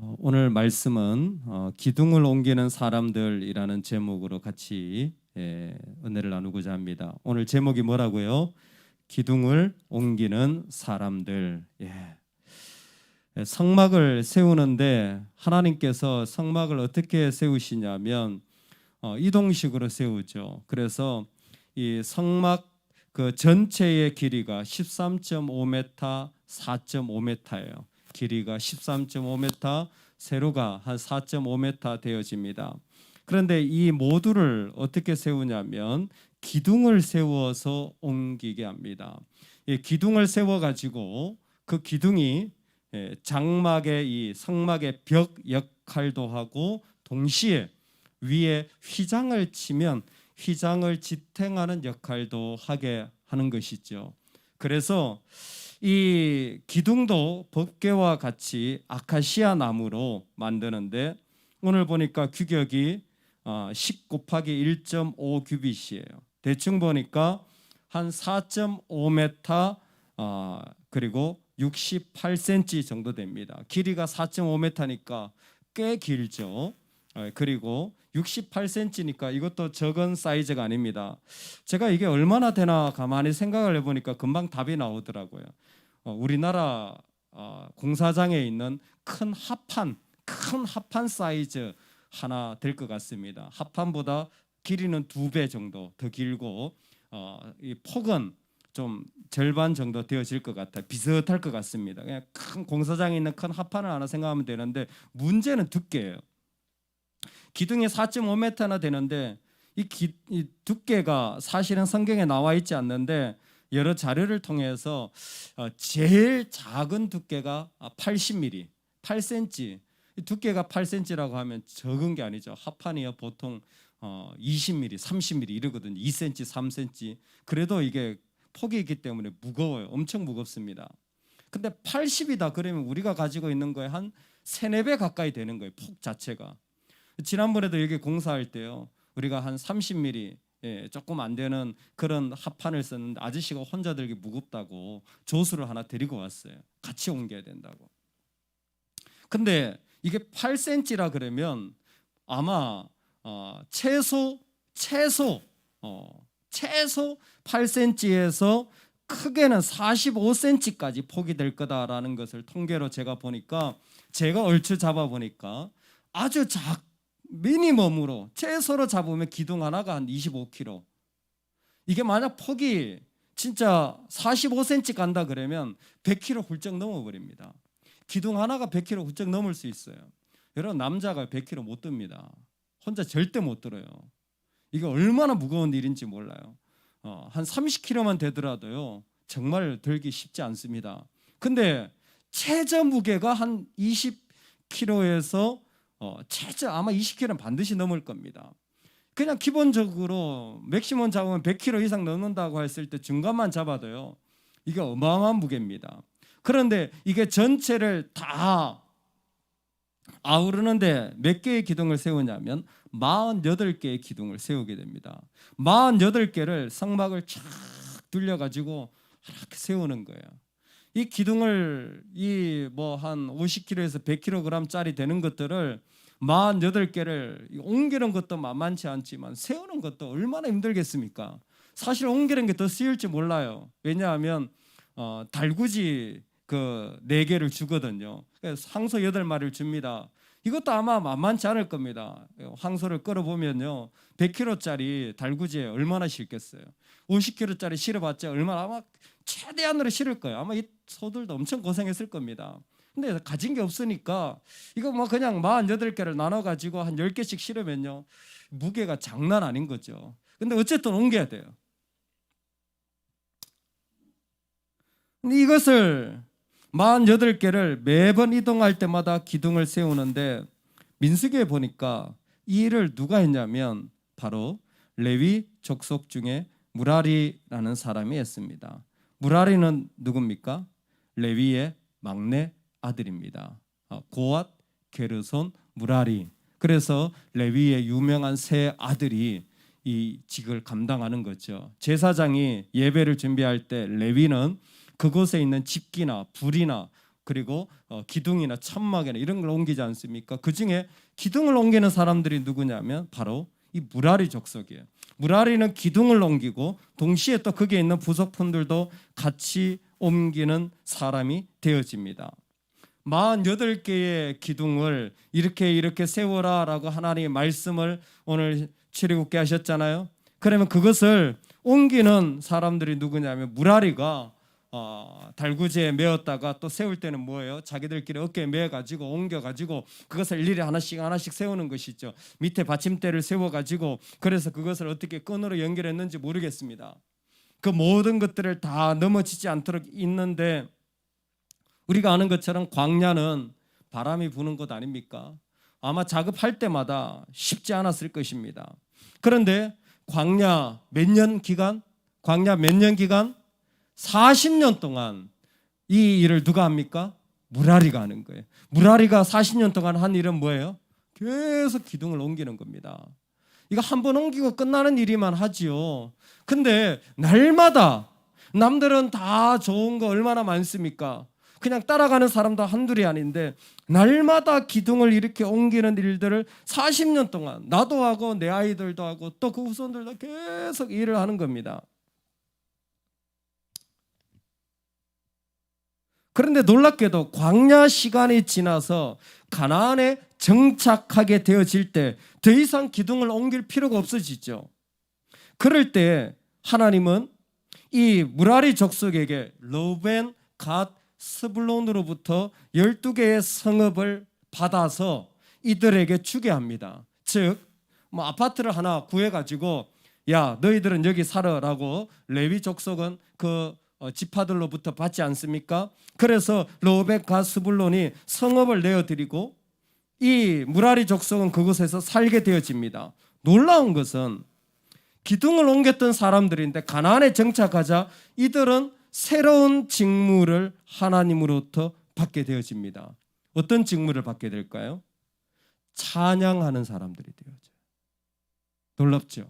오늘 말씀은 기둥을 옮기는 사람들이라는 제목으로 같이 은혜를 나누고자 합니다. 오늘 제목이 뭐라고요? 기둥을 옮기는 사람들. 성막을 세우는데 하나님께서 성막을 어떻게 세우시냐면 이동식으로 세우죠. 그래서 이 성막 그 전체의 길이가 13.5m, 4.5m예요. 길이가 13.5m, 세로가 한 4.5m 되어집니다. 그런데 이 모두를 어떻게 세우냐면 기둥을 세워서 옮기게 합니다. 이 기둥을 세워 가지고 그 기둥이 장막의 이 성막의 벽 역할도 하고 동시에 위에 휘장을 치면 휘장을 지탱하는 역할도 하게 하는 것이죠. 그래서 이 기둥도 법궤와 같이 아카시아 나무로 만드는데 오늘 보니까 규격이 10 곱하기 1.5 규빗이에요. 대충 보니까 한 4.5m 그리고 68cm 정도 됩니다. 길이가 4.5m니까 꽤 길죠. 그리고 68cm니까 이것도 적은 사이즈가 아닙니다. 제가 이게 얼마나 되나 가만히 생각을 해보니까 금방 답이 나오더라고요. 우리나라 공사장에 있는 큰 합판 사이즈 하나 될 것 같습니다. 합판보다 길이는 2배 정도 더 길고 이 폭은 좀 절반 정도 되어질 것 같아요. 비슷할 것 같습니다. 그냥 큰 공사장에 있는 큰 합판을 하나 생각하면 되는데 문제는 두께예요. 기둥이 4.5m나 되는데 이 두께가 사실은 성경에 나와 있지 않는데 여러 자료를 통해서 제일 작은 두께가 80mm, 8cm. 두께가 8cm라고 하면 적은 게 아니죠. 합판이요 보통 20mm, 30mm 이러거든요. 2cm, 3cm. 그래도 이게 폭이 있기 때문에 무거워요. 엄청 무겁습니다. 근데 80이다 그러면 우리가 가지고 있는 거에 한 3, 4배 가까이 되는 거예요. 폭 자체가. 지난번에도 여기 공사할 때요. 우리가 한 30mm 조금 안 되는 그런 합판을 썼는데 아저씨가 혼자 들기 무겁다고 조수를 하나 데리고 왔어요. 같이 옮겨야 된다고. 근데 이게 8cm라 그러면 아마 최소 8cm에서 크게는 45cm까지 폭이 될 거다라는 것을 통계로 제가 보니까 제가 얼추 잡아 보니까 아주 미니멈으로 최소로 잡으면 기둥 하나가 한 25kg. 이게 만약 폭이 진짜 45cm 간다 그러면 100kg 훌쩍 넘어버립니다. 기둥 하나가 100kg 훌쩍 넘을 수 있어요. 여러분 남자가 100kg 못 듭니다. 혼자 절대 못 들어요. 이게 얼마나 무거운 일인지 몰라요. 한 30kg만 되더라도요 정말 들기 쉽지 않습니다. 근데 최저 무게가 한 20kg에서 최저 아마 20kg는 반드시 넘을 겁니다. 그냥 기본적으로 맥시멈 잡으면 100kg 이상 넘는다고 했을 때 중간만 잡아도요 이게 어마어마한 무게입니다. 그런데 이게 전체를 다 아우르는데 몇 개의 기둥을 세우냐면 48개의 기둥을 세우게 됩니다. 48개를 성막을 쫙 둘려가지고 이렇게 세우는 거예요. 이 기둥을 한 50kg에서 100kg짜리 되는 것들을 48개를 옮기는 것도 만만치 않지만 세우는 것도 얼마나 힘들겠습니까? 사실 옮기는 게 더 쉬울지 몰라요. 왜냐하면 달구지 그 4개를 주거든요. 황소 8마리를 줍니다. 이것도 아마 만만치 않을 겁니다. 황소를 끌어보면요 100kg짜리 달구지에 얼마나 실겠어요. 50kg짜리 실어봤자 얼마나 아마 최대한으로 실을 거예요. 아마 이 소들도 엄청 고생했을 겁니다. 근데 가진 게 없으니까 이거 뭐 그냥 48개를 나눠가지고 한 10개씩 실으면요 무게가 장난 아닌 거죠. 근데 어쨌든 옮겨야 돼요. 근데 이것을 48개를 매번 이동할 때마다 기둥을 세우는데 민수기에 보니까 이 일을 누가 했냐면 바로 레위 족속 중에 무라리라는 사람이 했습니다. 무라리는 누굽니까? 레위의 막내 아들입니다. 고앗, 게르손, 무라리. 그래서 레위의 유명한 세 아들이 이 직을 감당하는 거죠. 제사장이 예배를 준비할 때 레위는 그곳에 있는 집기나 불이나 그리고 기둥이나 천막이나 이런 걸 옮기지 않습니까? 그 중에 기둥을 옮기는 사람들이 누구냐면 바로 이 무라리 족속이에요. 무라리는 기둥을 옮기고 동시에 또 거기에 있는 부속품들도 같이 옮기는 사람이 되어집니다. 48개의 기둥을 이렇게 세워라라고 하나님의 말씀을 오늘 출애굽게 하셨잖아요. 그러면 그것을 옮기는 사람들이 누구냐면 무라리가 달구지에 메었다가 또 세울 때는 뭐예요? 자기들끼리 어깨에 메어가지고 옮겨가지고 그것을 일일이 하나씩 세우는 것이죠. 밑에 받침대를 세워가지고 그래서 그것을 어떻게 끈으로 연결했는지 모르겠습니다. 그 모든 것들을 다 넘어지지 않도록 있는데 우리가 아는 것처럼 광야는 바람이 부는 곳 아닙니까? 아마 작업할 때마다 쉽지 않았을 것입니다. 그런데 광야 몇 년 기간? 40년 동안 이 일을 누가 합니까? 무라리가 하는 거예요. 무라리가 40년 동안 한 일은 뭐예요? 계속 기둥을 옮기는 겁니다. 이거 한 번 옮기고 끝나는 일이만 하지요. 근데 날마다 남들은 다 좋은 거 얼마나 많습니까? 그냥 따라가는 사람도 한둘이 아닌데 날마다 기둥을 이렇게 옮기는 일들을 40년 동안 나도 하고 내 아이들도 하고 또 그 후손들도 계속 일을 하는 겁니다. 그런데 놀랍게도 광야 시간이 지나서 가나안에 정착하게 되어질 때 더 이상 기둥을 옮길 필요가 없어지죠. 그럴 때 하나님은 이 무라리 족속에게 르우벤, 갓, 스불론으로부터 12개의 성읍을 받아서 이들에게 주게 합니다. 즉 아파트를 하나 구해가지고 야 너희들은 여기 살아라고 레위 족속은 그 지파들로부터 받지 않습니까? 그래서 르우벤, 갓, 스불론이 성읍을 내어드리고 이 무라리 족속은 그곳에서 살게 되어집니다. 놀라운 것은 기둥을 옮겼던 사람들인데 가나안에 정착하자 이들은 새로운 직무를 하나님으로부터 받게 되어집니다. 어떤 직무를 받게 될까요? 찬양하는 사람들이 되어져요. 놀랍죠?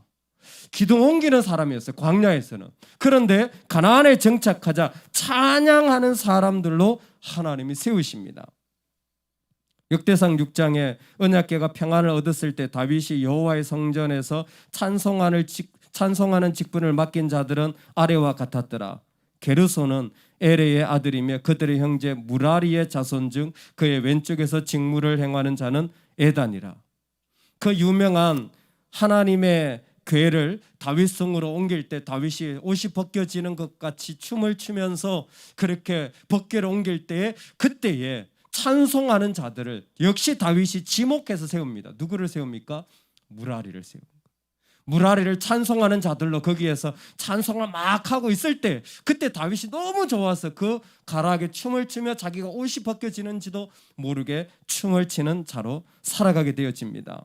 기둥 옮기는 사람이었어요. 광야에서는. 그런데 가나안에 정착하자 찬양하는 사람들로 하나님이 세우십니다. 역대상 6장에 언약궤가 평안을 얻었을 때 다윗이 여호와의 성전에서 찬송하는 직분을 맡긴 자들은 아래와 같았더라. 게르손은 에레의 아들이며 그들의 형제 무라리의 자손 중 그의 왼쪽에서 직무를 행하는 자는 에단이라. 그 유명한 하나님의 궤를 다윗성으로 옮길 때 다윗이 옷이 벗겨지는 것 같이 춤을 추면서 그렇게 벗겨를 옮길 때에 그때에 찬송하는 자들을 역시 다윗이 지목해서 세웁니다. 누구를 세웁니까? 무라리를 세웁니다. 무라리를 찬송하는 자들로 거기에서 찬송을 막 하고 있을 때 그때 다윗이 너무 좋아서 그 가락에 춤을 추며 자기가 옷이 벗겨지는지도 모르게 춤을 추는 자로 살아가게 되어집니다.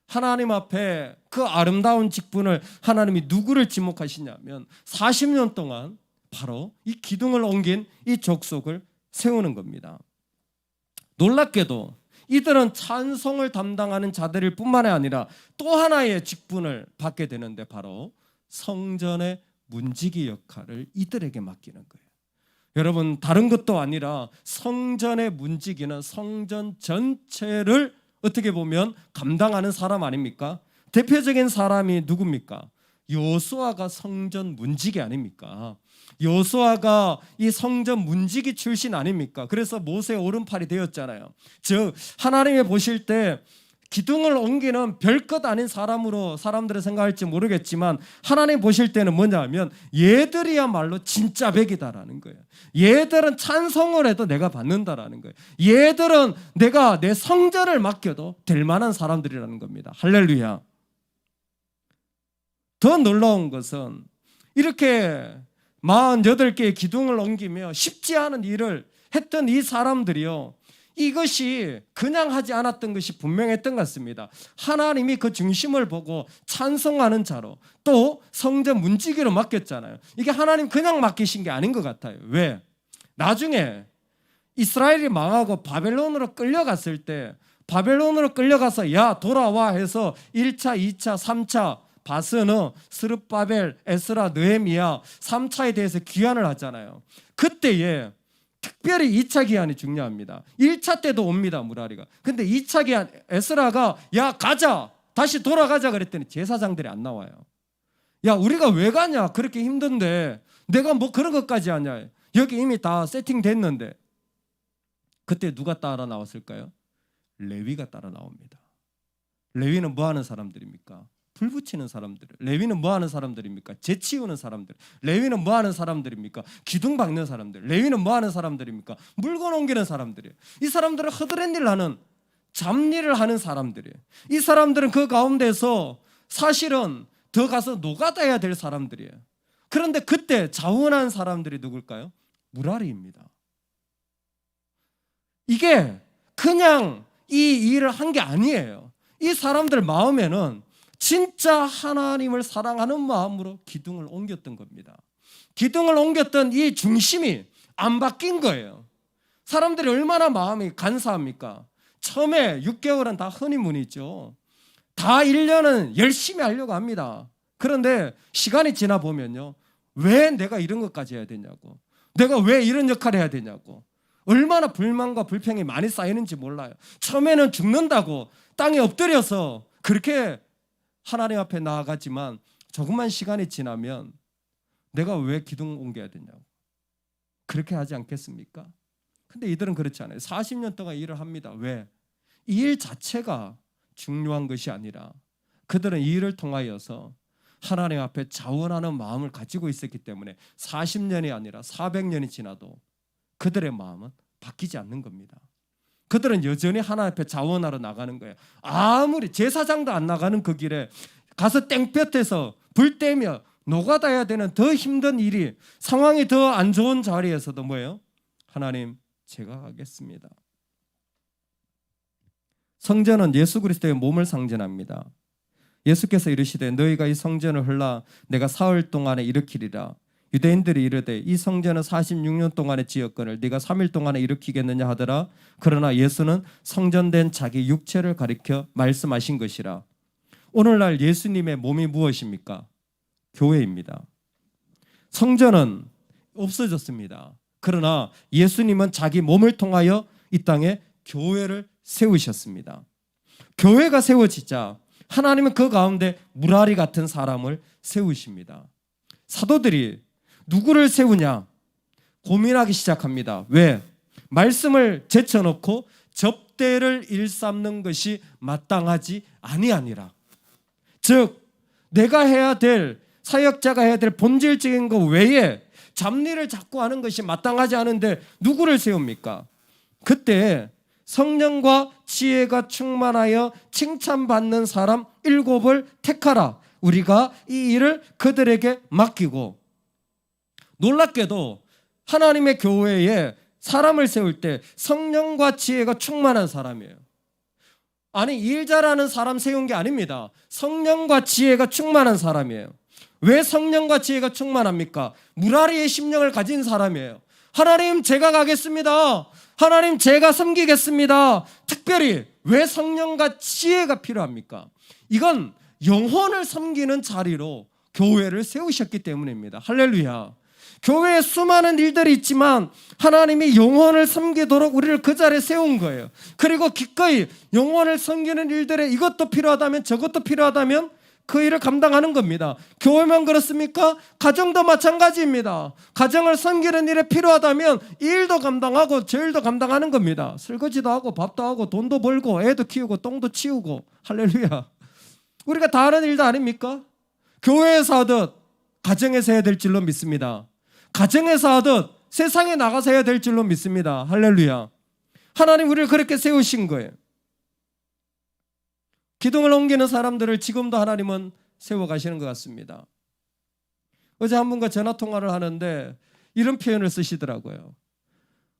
하나님 앞에 그 아름다운 직분을 하나님이 누구를 지목하시냐면 40년 동안 바로 이 기둥을 옮긴 이 족속을 세우는 겁니다. 놀랍게도 이들은 찬송을 담당하는 자들일 뿐만이 아니라 또 하나의 직분을 받게 되는데 바로 성전의 문지기 역할을 이들에게 맡기는 거예요. 여러분 다른 것도 아니라 성전의 문지기는 성전 전체를 어떻게 보면 감당하는 사람 아닙니까? 대표적인 사람이 누굽니까? 여호수아가 성전 문지기 아닙니까? 여호수아가 이 성전 문지기 출신 아닙니까? 그래서 모세의 오른팔이 되었잖아요. 즉 하나님이 보실 때 기둥을 옮기는 별것 아닌 사람으로 사람들이 생각할지 모르겠지만 하나님 보실 때는 뭐냐면 얘들이야말로 진짜 백이다라는 거예요. 얘들은 찬송을 해도 내가 받는다라는 거예요. 얘들은 내가 내 성전을 맡겨도 될 만한 사람들이라는 겁니다. 할렐루야. 더 놀라운 것은 이렇게 48개의 기둥을 옮기며 쉽지 않은 일을 했던 이 사람들이요, 이것이 그냥 하지 않았던 것이 분명했던 것 같습니다. 하나님이 그 중심을 보고 찬송하는 자로 또 성전 문지기로 맡겼잖아요. 이게 하나님 그냥 맡기신 게 아닌 것 같아요. 왜? 나중에 이스라엘이 망하고 바벨론으로 끌려갔을 때 바벨론으로 끌려가서 야 돌아와 해서 1차, 2차, 3차 바스너, 스룹바벨, 에스라, 느헤미야 3차에 대해서 귀환을 하잖아요. 그때에 특별히 2차 기한이 중요합니다. 1차 때도 옵니다, 무라리가. 근데 2차 기한 에스라가 야 가자, 다시 돌아가자 그랬더니 제사장들이 안 나와요. 야 우리가 왜 가냐, 그렇게 힘든데 내가 뭐 그런 것까지 하냐, 여기 이미 다 세팅됐는데. 그때 누가 따라 나왔을까요? 레위가 따라 나옵니다. 레위는 뭐 하는 사람들입니까? 불 붙이는 사람들. 레위는 뭐 하는 사람들입니까? 재 치우는 사람들. 레위는 뭐 하는 사람들입니까? 기둥 박는 사람들. 레위는 뭐 하는 사람들입니까? 물건 옮기는 사람들이에요. 이 사람들은 허드렛 일을 하는, 잡일을 하는 사람들이에요. 이 사람들은 그 가운데서 사실은 더 가서 노가다해야 될 사람들이에요. 그런데 그때 자원한 사람들이 누굴까요? 무라리입니다. 이게 그냥 이 일을 한 게 아니에요. 이 사람들 마음에는 진짜 하나님을 사랑하는 마음으로 기둥을 옮겼던 겁니다. 기둥을 옮겼던 이 중심이 안 바뀐 거예요. 사람들이 얼마나 마음이 간사합니까? 처음에 6개월은 다 허니문이죠. 다 1년은 열심히 하려고 합니다. 그런데 시간이 지나 보면요, 왜 내가 이런 것까지 해야 되냐고, 내가 왜 이런 역할을 해야 되냐고, 얼마나 불만과 불평이 많이 쌓이는지 몰라요. 처음에는 죽는다고 땅에 엎드려서 그렇게 하나님 앞에 나아가지만 조금만 시간이 지나면 내가 왜 기둥 옮겨야 되냐고 그렇게 하지 않겠습니까? 근데 이들은 그렇지 않아요. 40년 동안 일을 합니다. 왜? 이 일 자체가 중요한 것이 아니라 그들은 이 일을 통하여서 하나님 앞에 자원하는 마음을 가지고 있었기 때문에 40년이 아니라 400년이 지나도 그들의 마음은 바뀌지 않는 겁니다. 그들은 여전히 하나님 앞에 자원하러 나가는 거예요. 아무리 제사장도 안 나가는 그 길에 가서 땡볕에서 불 떼며 노가다해야 되는 더 힘든 일이, 상황이 더 안 좋은 자리에서도 뭐예요? 하나님, 제가 가겠습니다. 성전은 예수 그리스도의 몸을 상징합니다. 예수께서 이르시되 너희가 이 성전을 헐라 내가 사흘 동안에 일으키리라. 유대인들이 이르되 이 성전은 46년 동안의 지었거늘 네가 3일 동안에 일으키겠느냐 하더라. 그러나 예수는 성전된 자기 육체를 가리켜 말씀하신 것이라. 오늘날 예수님의 몸이 무엇입니까? 교회입니다. 성전은 없어졌습니다. 그러나 예수님은 자기 몸을 통하여 이 땅에 교회를 세우셨습니다. 교회가 세워지자 하나님은 그 가운데 무라리 같은 사람을 세우십니다. 사도들이 누구를 세우냐 고민하기 시작합니다. 왜? 말씀을 제쳐놓고 접대를 일삼는 것이 마땅하지 아니하니라. 즉 내가 해야 될, 사역자가 해야 될 본질적인 것 외에 잡일을 자꾸 하는 것이 마땅하지 않은데 누구를 세웁니까? 그때 성령과 지혜가 충만하여 칭찬받는 사람 7을 택하라. 우리가 이 일을 그들에게 맡기고, 놀랍게도 하나님의 교회에 사람을 세울 때 성령과 지혜가 충만한 사람이에요. 아니 일 잘하는 사람 세운 게 아닙니다. 성령과 지혜가 충만한 사람이에요. 왜 성령과 지혜가 충만합니까? 무라리의 심령을 가진 사람이에요. 하나님 제가 가겠습니다. 하나님 제가 섬기겠습니다. 특별히 왜 성령과 지혜가 필요합니까? 이건 영혼을 섬기는 자리로 교회를 세우셨기 때문입니다. 할렐루야. 교회에 수많은 일들이 있지만 하나님이 영혼을 섬기도록 우리를 그 자리에 세운 거예요. 그리고 기꺼이 영혼을 섬기는 일들에 이것도 필요하다면 저것도 필요하다면 그 일을 감당하는 겁니다. 교회만 그렇습니까? 가정도 마찬가지입니다. 가정을 섬기는 일에 필요하다면 이 일도 감당하고 저 일도 감당하는 겁니다. 설거지도 하고 밥도 하고 돈도 벌고 애도 키우고 똥도 치우고. 할렐루야. 우리가 다 하는 일도 아닙니까? 교회에서 하듯 가정에서 해야 될 줄로 믿습니다. 가정에서 하듯 세상에 나가서 해야 될 줄로 믿습니다. 할렐루야. 하나님 우리를 그렇게 세우신 거예요. 기둥을 옮기는 사람들을 지금도 하나님은 세워가시는 것 같습니다. 어제 한 분과 전화통화를 하는데 이런 표현을 쓰시더라고요.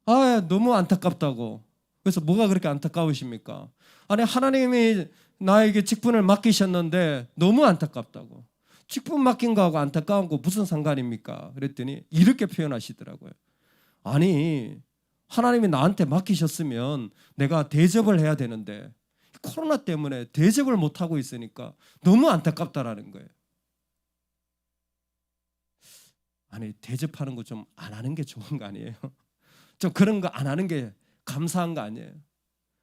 아, 너무 안타깝다고. 그래서 뭐가 그렇게 안타까우십니까? 아니 하나님이 나에게 직분을 맡기셨는데 너무 안타깝다고. 직분 맡긴 거하고 안타까운 거 무슨 상관입니까? 그랬더니 이렇게 표현하시더라고요. 아니 하나님이 나한테 맡기셨으면 내가 대접을 해야 되는데 코로나 때문에 대접을 못하고 있으니까 너무 안타깝다라는 거예요. 아니 대접하는 거 좀 안 하는 게 좋은 거 아니에요? 좀 그런 거 안 하는 게 감사한 거 아니에요?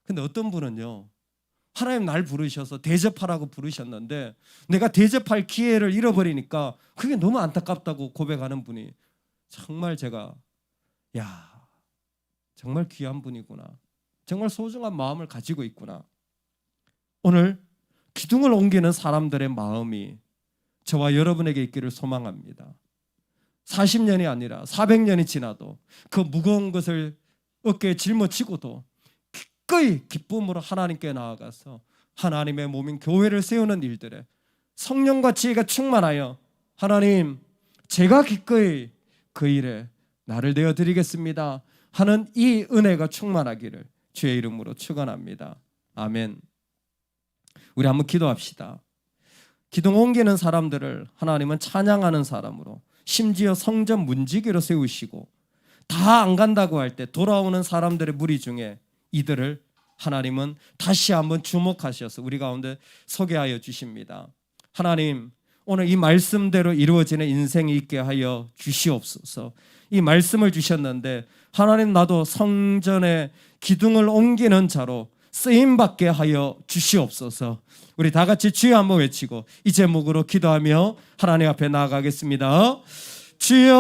근데 어떤 분은요, 하나님 날 부르셔서 대접하라고 부르셨는데 내가 대접할 기회를 잃어버리니까 그게 너무 안타깝다고 고백하는 분이 정말 제가, 야, 정말 귀한 분이구나, 정말 소중한 마음을 가지고 있구나. 오늘 기둥을 옮기는 사람들의 마음이 저와 여러분에게 있기를 소망합니다. 40년이 아니라 400년이 지나도 그 무거운 것을 어깨에 짊어지고도 기꺼이 기쁨으로 하나님께 나아가서 하나님의 몸인 교회를 세우는 일들에 성령과 지혜가 충만하여 하나님, 제가 기꺼이 그 일에 나를 내어드리겠습니다 하는 이 은혜가 충만하기를 주의 이름으로 축원합니다. 아멘. 우리 한번 기도합시다. 기둥 옮기는 사람들을 하나님은 찬양하는 사람으로, 심지어 성전 문지기로 세우시고 다 안 간다고 할 때 돌아오는 사람들의 무리 중에 이들을 하나님은 다시 한번 주목하셔서 우리 가운데 소개하여 주십니다. 하나님, 오늘 이 말씀대로 이루어지는 인생이 있게 하여 주시옵소서. 이 말씀을 주셨는데 하나님, 나도 성전의 기둥을 옮기는 자로 쓰임받게 하여 주시옵소서. 우리 다 같이 주여 한번 외치고 이 제목으로 기도하며 하나님 앞에 나아가겠습니다. 주여